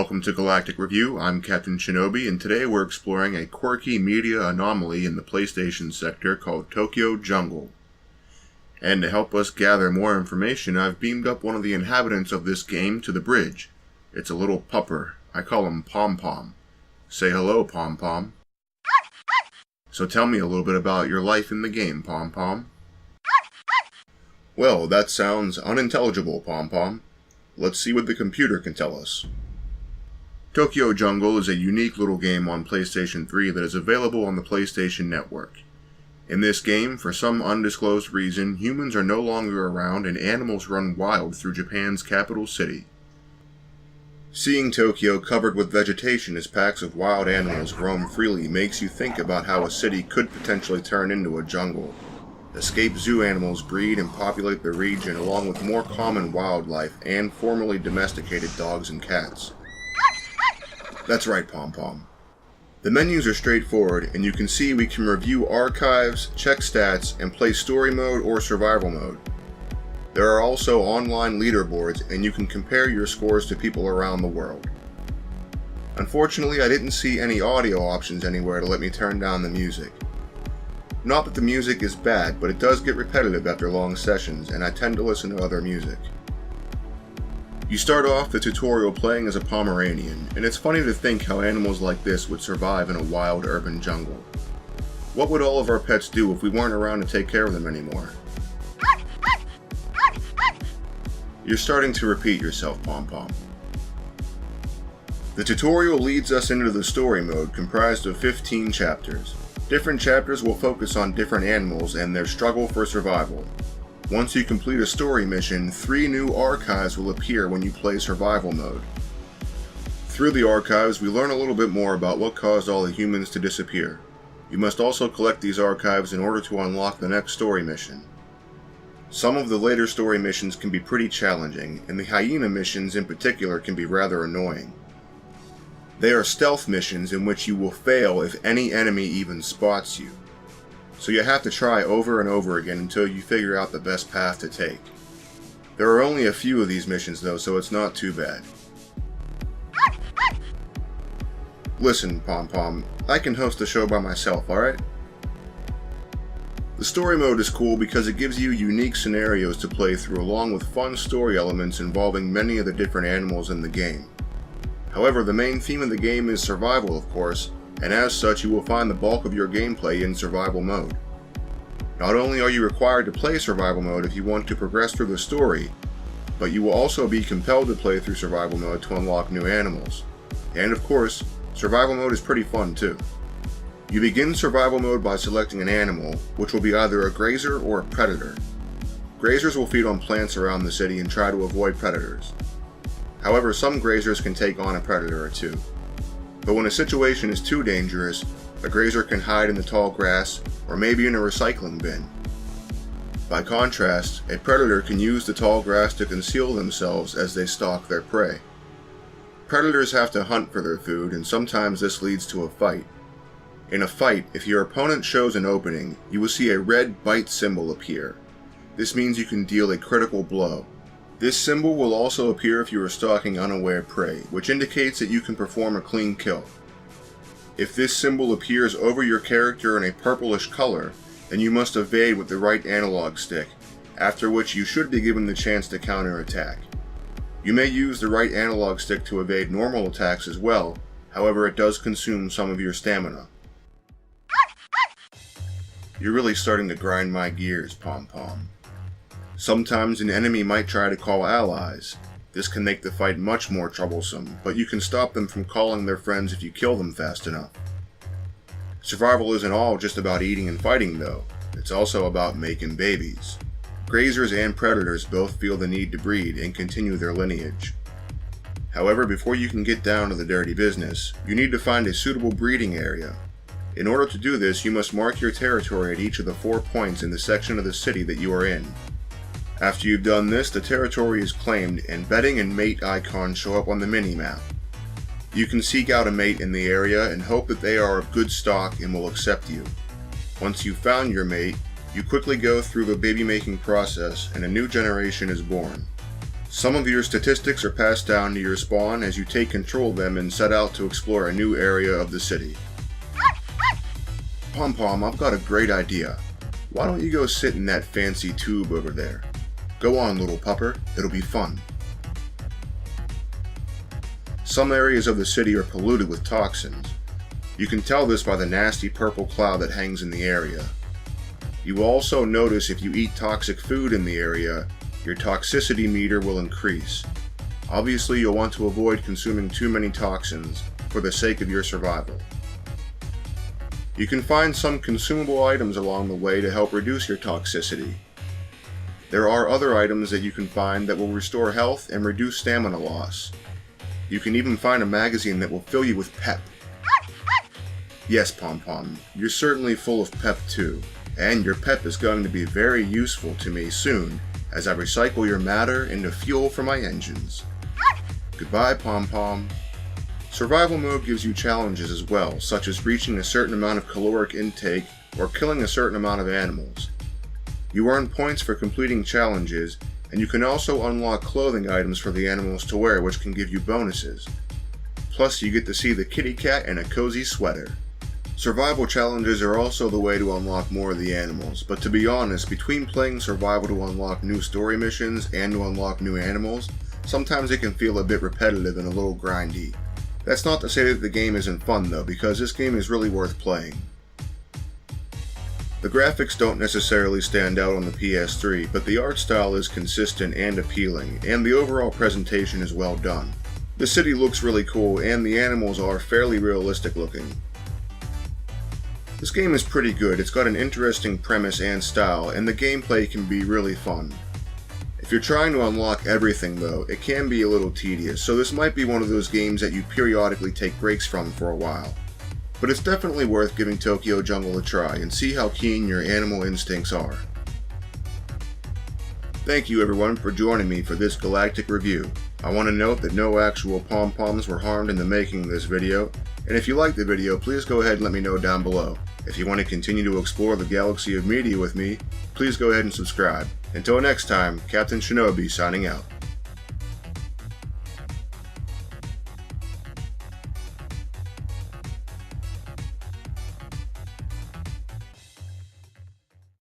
Welcome to Galactic Review. I'm Captain Shinobi, and today we're exploring a quirky media anomaly in the PlayStation sector called Tokyo Jungle. And to help us gather more information, I've beamed up one of the inhabitants of this game to the bridge. It's a little pupper. I call him Pom Pom. Say hello, Pom Pom. So tell me a little bit about your life in the game, Pom Pom. Well, that sounds unintelligible, Pom Pom. Let's see what the computer can tell us. Tokyo Jungle is a unique little game on PlayStation 3 that is available on the PlayStation Network. In this game, for some undisclosed reason, humans are no longer around and animals run wild through Japan's capital city. Seeing Tokyo covered with vegetation as packs of wild animals roam freely makes you think about how a city could potentially turn into a jungle. Escaped zoo animals breed and populate the region along with more common wildlife and formerly domesticated dogs and cats. That's right, Pom Pom. The menus are straightforward, and you can see we can review archives, check stats, and play story mode or survival mode. There are also online leaderboards, and you can compare your scores to people around the world. Unfortunately, I didn't see any audio options anywhere to let me turn down the music. Not that the music is bad, but it does get repetitive after long sessions, and I tend to listen to other music. You start off the tutorial playing as a Pomeranian, and it's funny to think how animals like this would survive in a wild urban jungle. What would all of our pets do if we weren't around to take care of them anymore? You're starting to repeat yourself, Pom Pom. The tutorial leads us into the story mode comprised of 15 chapters. Different chapters will focus on different animals and their struggle for survival. Once you complete a story mission, 3 new archives will appear when you play survival mode. Through the archives, we learn a little bit more about what caused all the humans to disappear. You must also collect these archives in order to unlock the next story mission. Some of the later story missions can be pretty challenging, and the hyena missions in particular can be rather annoying. They are stealth missions in which you will fail if any enemy even spots you. So you have to try over and over again until you figure out the best path to take. There are only a few of these missions though, so it's not too bad. Listen, Pom Pom, I can host the show by myself, alright? The story mode is cool because it gives you unique scenarios to play through along with fun story elements involving many of the different animals in the game. However, the main theme of the game is survival, of course, and as such you will find the bulk of your gameplay in survival mode. Not only are you required to play survival mode if you want to progress through the story, but you will also be compelled to play through survival mode to unlock new animals. And of course, survival mode is pretty fun too. You begin survival mode by selecting an animal, which will be either a grazer or a predator. Grazers will feed on plants around the city and try to avoid predators. However, some grazers can take on a predator or two. But when a situation is too dangerous, a grazer can hide in the tall grass or maybe in a recycling bin. By contrast, a predator can use the tall grass to conceal themselves as they stalk their prey. Predators have to hunt for their food, and sometimes this leads to a fight. In a fight, if your opponent shows an opening, you will see a red bite symbol appear. This means you can deal a critical blow. This symbol will also appear if you are stalking unaware prey, which indicates that you can perform a clean kill. If this symbol appears over your character in a purplish color, then you must evade with the right analog stick, after which you should be given the chance to counterattack. You may use the right analog stick to evade normal attacks as well, however it does consume some of your stamina. You're really starting to grind my gears, Pom Pom. Sometimes an enemy might try to call allies. This can make the fight much more troublesome, but you can stop them from calling their friends if you kill them fast enough. Survival isn't all just about eating and fighting though, it's also about making babies. Grazers and predators both feel the need to breed and continue their lineage. However, before you can get down to the dirty business, you need to find a suitable breeding area. In order to do this, you must mark your territory at each of the 4 points in the section of the city that you are in. After you've done this, the territory is claimed and bedding and mate icons show up on the mini-map. You can seek out a mate in the area and hope that they are of good stock and will accept you. Once you've found your mate, you quickly go through the baby making process and a new generation is born. Some of your statistics are passed down to your spawn as you take control of them and set out to explore a new area of the city. Pom Pom, I've got a great idea. Why don't you go sit in that fancy tube over there? Go on, little pupper, it'll be fun. Some areas of the city are polluted with toxins. You can tell this by the nasty purple cloud that hangs in the area. You will also notice if you eat toxic food in the area, your toxicity meter will increase. Obviously, you'll want to avoid consuming too many toxins for the sake of your survival. You can find some consumable items along the way to help reduce your toxicity. There are other items that you can find that will restore health and reduce stamina loss. You can even find a magazine that will fill you with pep. Yes, Pom Pom, you're certainly full of pep too, and your pep is going to be very useful to me soon as I recycle your matter into fuel for my engines. Goodbye, Pom Pom. Survival mode gives you challenges as well, such as reaching a certain amount of caloric intake or killing a certain amount of animals. You earn points for completing challenges, and you can also unlock clothing items for the animals to wear, which can give you bonuses. Plus, you get to see the kitty cat in a cozy sweater. Survival challenges are also the way to unlock more of the animals, but to be honest, between playing survival to unlock new story missions and to unlock new animals, sometimes it can feel a bit repetitive and a little grindy. That's not to say that the game isn't fun though, because this game is really worth playing. The graphics don't necessarily stand out on the PS3, but the art style is consistent and appealing, and the overall presentation is well done. The city looks really cool, and the animals are fairly realistic looking. This game is pretty good, it's got an interesting premise and style, and the gameplay can be really fun. If you're trying to unlock everything though, it can be a little tedious, so this might be one of those games that you periodically take breaks from for a while. But it's definitely worth giving Tokyo Jungle a try and see how keen your animal instincts are. Thank you everyone for joining me for this Galactic review. I want to note that no actual pom-poms were harmed in the making of this video, and if you liked the video, please go ahead and let me know down below. If you want to continue to explore the galaxy of media with me, please go ahead and subscribe. Until next time, Captain Shinobi signing out.